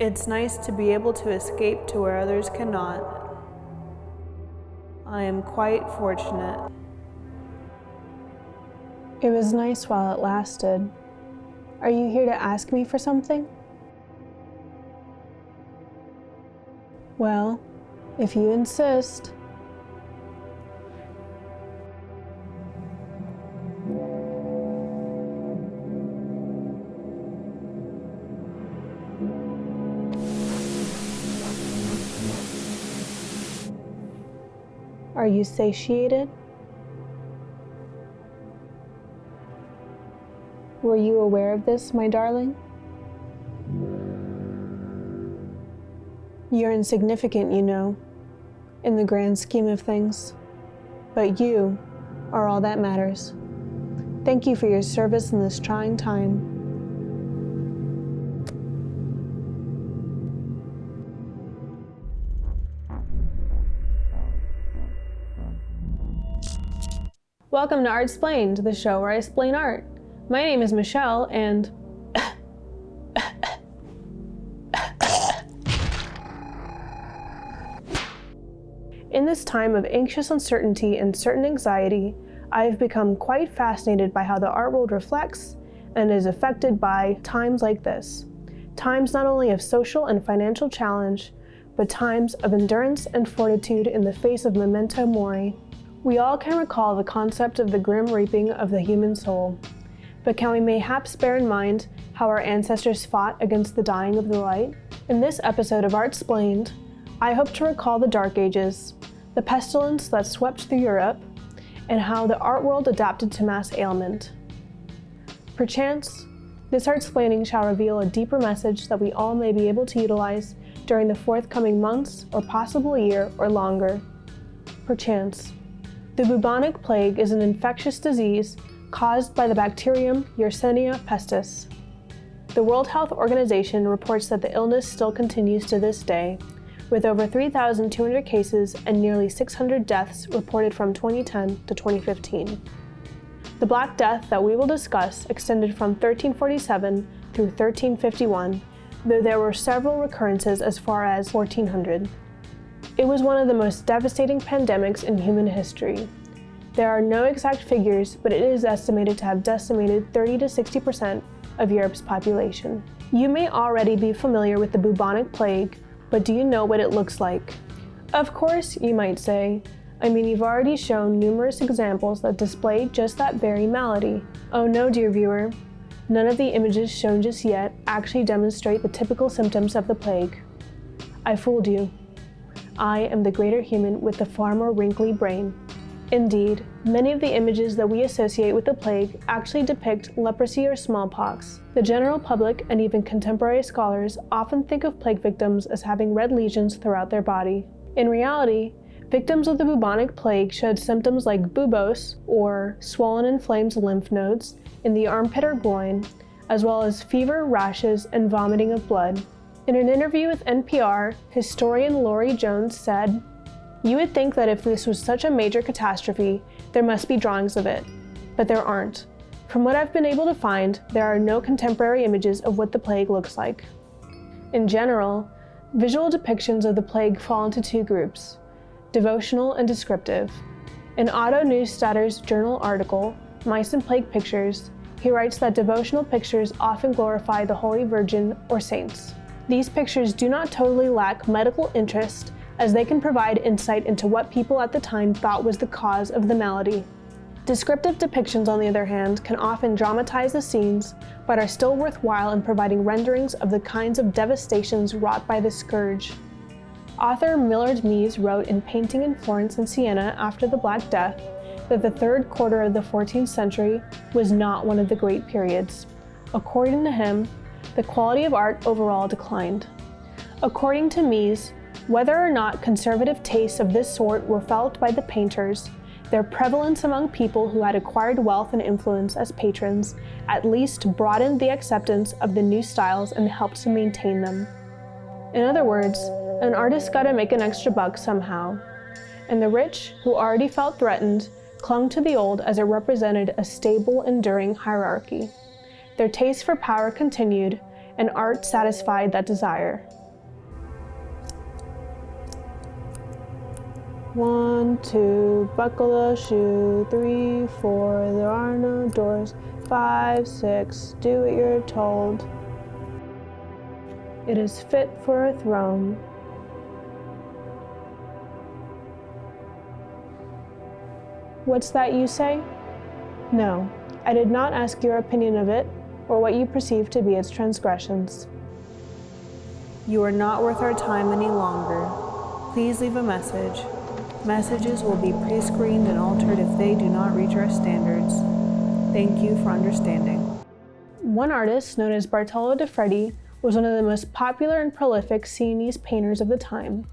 It's nice to be able to escape to where others cannot. I am quite fortunate. It was nice while it lasted. Are you here to ask me for something? Well, if you insist. Are you satiated? Were you aware of this, my darling? You're insignificant, you know, in the grand scheme of things, but you are all that matters. Thank you for your service in this trying time. Welcome to ARSTPLAINED, the show where I explain art. My name is Michelle, and in this time of anxious uncertainty and certain anxiety, I have become quite fascinated by how the art world reflects and is affected by times like this. Times not only of social and financial challenge, but times of endurance and fortitude in the face of memento mori. We all can recall the concept of the grim reaping of the human soul, but can we mayhaps bear in mind how our ancestors fought against the dying of the light? In this episode of ARSTPLAINED, I hope to recall the Dark Ages, the pestilence that swept through Europe, and how the art world adapted to mass ailment. Perchance, this ARSTPLAINING shall reveal a deeper message that we all may be able to utilize during the forthcoming months or possible a year or longer. Perchance. The bubonic plague is an infectious disease caused by the bacterium Yersinia pestis. The World Health Organization reports that the illness still continues to this day, with over 3,200 cases and nearly 600 deaths reported from 2010 to 2015. The Black Death that we will discuss extended from 1347 through 1351, though there were several recurrences as far as 1400. It was one of the most devastating pandemics in human history. There are no exact figures, but it is estimated to have decimated 30 to 60% of Europe's population. You may already be familiar with the bubonic plague, but do you know what it looks like? Of course, you might say. I mean, you've already shown numerous examples that display just that very malady. Oh no, dear viewer. None of the images shown just yet actually demonstrate the typical symptoms of the plague. I fooled you. I am the greater human with the far more wrinkly brain. Indeed, many of the images that we associate with the plague actually depict leprosy or smallpox. The general public and even contemporary scholars often think of plague victims as having red lesions throughout their body. In reality, victims of the bubonic plague showed symptoms like buboes, or swollen and inflamed lymph nodes, in the armpit or groin, as well as fever, rashes, and vomiting of blood. In an interview with NPR, historian Laurie Jones said, "You would think that if this was such a major catastrophe, there must be drawings of it, but there aren't. From what I've been able to find, there are no contemporary images of what the plague looks like." In general, visual depictions of the plague fall into two groups, devotional and descriptive. In Otto Neustadter's journal article, Mice and Plague Pictures, he writes that devotional pictures often glorify the Holy Virgin or saints. These pictures do not totally lack medical interest, as they can provide insight into what people at the time thought was the cause of the malady. Descriptive depictions, on the other hand, can often dramatize the scenes, but are still worthwhile in providing renderings of the kinds of devastations wrought by the scourge. Author Millard Mees wrote in Painting in Florence and Siena after the Black Death that the third quarter of the 14th century was not one of the great periods. According to him, the quality of art overall declined. According to Mees, whether or not conservative tastes of this sort were felt by the painters, their prevalence among people who had acquired wealth and influence as patrons at least broadened the acceptance of the new styles and helped to maintain them. In other words, an artist got to make an extra buck somehow, and the rich, who already felt threatened, clung to the old as it represented a stable, enduring hierarchy. Their taste for power continued, and art satisfied that desire. 1, 2, buckle the shoe. 3, 4, there are no doors. 5, 6, do what you're told. It is fit for a throne. What's that you say? No, I did not ask your opinion of it, or what you perceive to be its transgressions. You are not worth our time any longer. Please leave a message. Messages will be pre-screened and altered if they do not reach our standards. Thank you for understanding. One artist, known as Bartolo de Fredi, was one of the most popular and prolific Sienese painters of the time.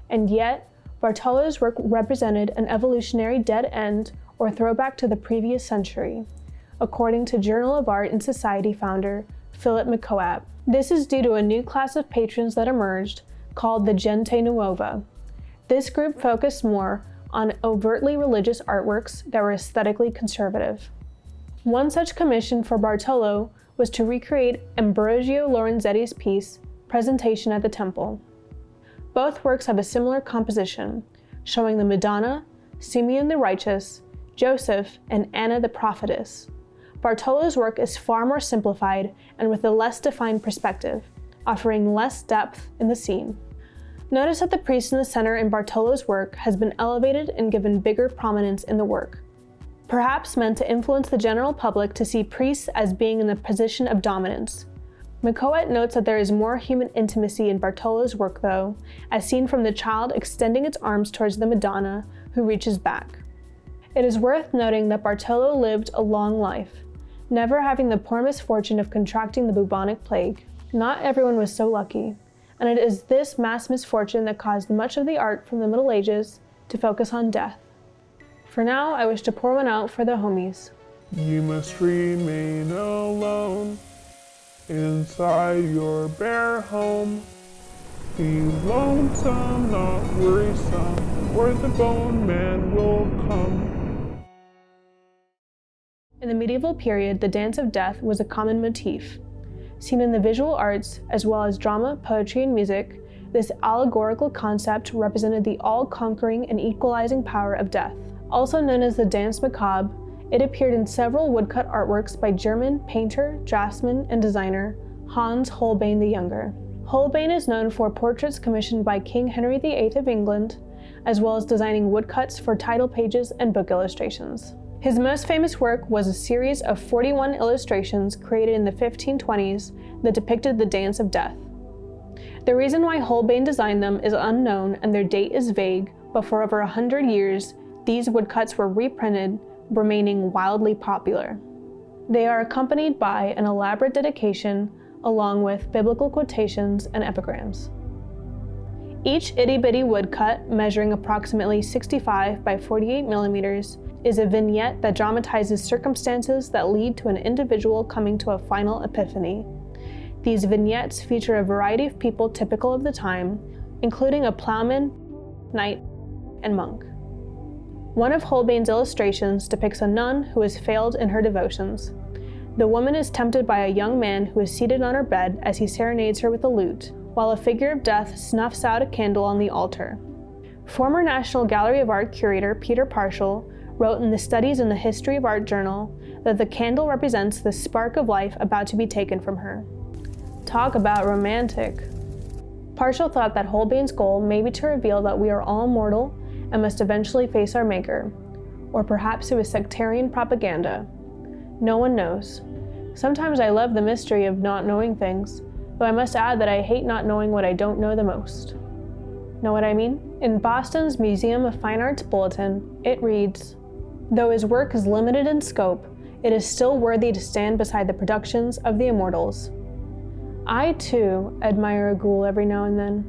And yet, Bartolo's work represented an evolutionary dead end or throwback to the previous century, according to Journal of Art and Society founder Philip McCoat. This is due to a new class of patrons that emerged, called the Gente Nuova. This group focused more on overtly religious artworks that were aesthetically conservative. One such commission for Bartolo was to recreate Ambrogio Lorenzetti's piece, Presentation at the Temple. Both works have a similar composition, showing the Madonna, Simeon the Righteous, Joseph, and Anna the Prophetess. Bartolo's work is far more simplified and with a less defined perspective, offering less depth in the scene. Notice that the priest in the center in Bartolo's work has been elevated and given bigger prominence in the work, perhaps meant to influence the general public to see priests as being in the position of dominance. McCoat notes that there is more human intimacy in Bartolo's work though, as seen from the child extending its arms towards the Madonna, who reaches back. It is worth noting that Bartolo lived a long life, never having the poor misfortune of contracting the bubonic plague. Not everyone was so lucky, and it is this mass misfortune that caused much of the art from the Middle Ages to focus on death. For now, I wish to pour one out for the homies. You must remain alone inside your bare home. Be lonesome, not worrisome, or the bone man will come. In the medieval period, the dance of death was a common motif. Seen in the visual arts, as well as drama, poetry, and music, this allegorical concept represented the all-conquering and equalizing power of death. Also known as the Danse Macabre, it appeared in several woodcut artworks by German painter, draftsman, and designer Hans Holbein the Younger. Holbein is known for portraits commissioned by King Henry VIII of England, as well as designing woodcuts for title pages and book illustrations. His most famous work was a series of 41 illustrations created in the 1520s that depicted the Dance of Death. The reason why Holbein designed them is unknown and their date is vague, but for over 100 years, these woodcuts were reprinted, remaining wildly popular. They are accompanied by an elaborate dedication along with biblical quotations and epigrams. Each itty-bitty woodcut, measuring approximately 65 by 48 millimeters, is a vignette that dramatizes circumstances that lead to an individual coming to a final epiphany. These vignettes feature a variety of people typical of the time, including a plowman, knight, and monk. One of Holbein's illustrations depicts a nun who has failed in her devotions. The woman is tempted by a young man who is seated on her bed as he serenades her with a lute, while a figure of death snuffs out a candle on the altar. Former National Gallery of Art curator Peter Parshall wrote in the Studies in the History of Art journal that the candle represents the spark of life about to be taken from her. Talk about romantic. Parshall thought that Holbein's goal may be to reveal that we are all mortal and must eventually face our maker, or perhaps it was sectarian propaganda. No one knows. Sometimes I love the mystery of not knowing things, though I must add that I hate not knowing what I don't know the most. Know what I mean? In Boston's Museum of Fine Arts bulletin, it reads, "Though his work is limited in scope, it is still worthy to stand beside the productions of the immortals." I, too, admire a ghoul every now and then.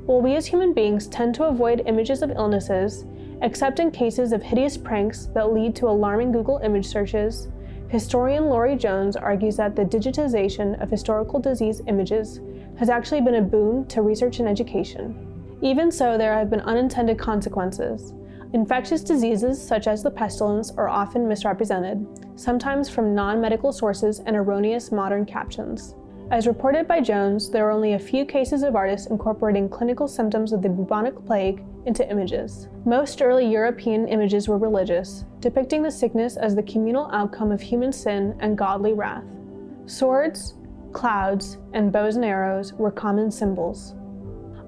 While we as human beings tend to avoid images of illnesses, except in cases of hideous pranks that lead to alarming Google image searches, historian Laurie Jones argues that the digitization of historical disease images has actually been a boon to research and education. Even so, there have been unintended consequences. Infectious diseases such as the pestilence are often misrepresented, sometimes from non-medical sources and erroneous modern captions. As reported by Jones, there are only a few cases of artists incorporating clinical symptoms of the bubonic plague into images. Most early European images were religious, depicting the sickness as the communal outcome of human sin and godly wrath. Swords, clouds, and bows and arrows were common symbols.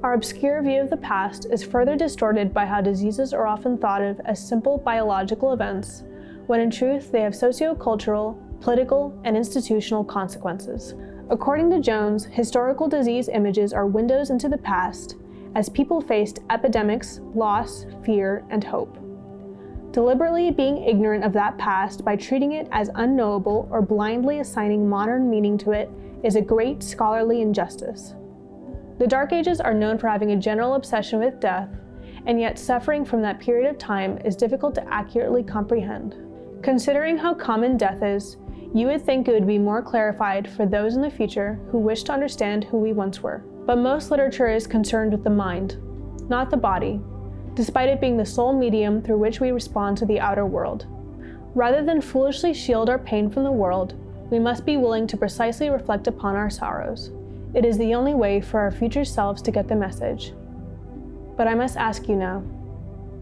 Our obscure view of the past is further distorted by how diseases are often thought of as simple biological events, when in truth they have socio-cultural, political, and institutional consequences. According to Jones, historical disease images are windows into the past as people faced epidemics, loss, fear, and hope. Deliberately being ignorant of that past by treating it as unknowable or blindly assigning modern meaning to it is a great scholarly injustice. The Dark Ages are known for having a general obsession with death, and yet suffering from that period of time is difficult to accurately comprehend. Considering how common death is, you would think it would be more clarified for those in the future who wish to understand who we once were. But most literature is concerned with the mind, not the body, despite it being the sole medium through which we respond to the outer world. Rather than foolishly shield our pain from the world, we must be willing to precisely reflect upon our sorrows. It is the only way for our future selves to get the message. But I must ask you now,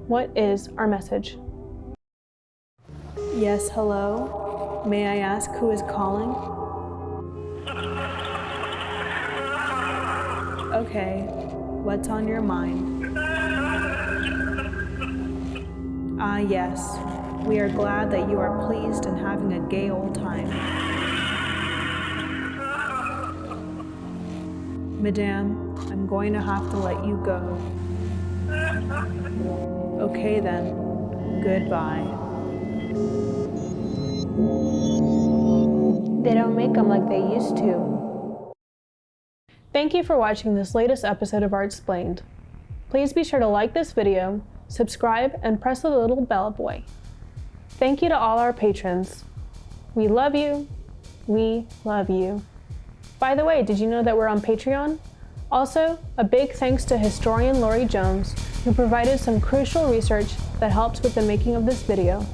what is our message? Yes, hello? May I ask who is calling? Okay, what's on your mind? Ah, yes, we are glad that you are pleased and having a gay old time. Madame, I'm going to have to let you go. Okay then, goodbye. They don't make them like they used to. Thank you for watching this latest episode of ARSTPLAINED. Please be sure to like this video, subscribe, and press the little bell boy. Thank you to all our patrons. We love you. We love you. By the way, did you know that we're on Patreon? Also, a big thanks to historian Lori Jones, who provided some crucial research that helped with the making of this video.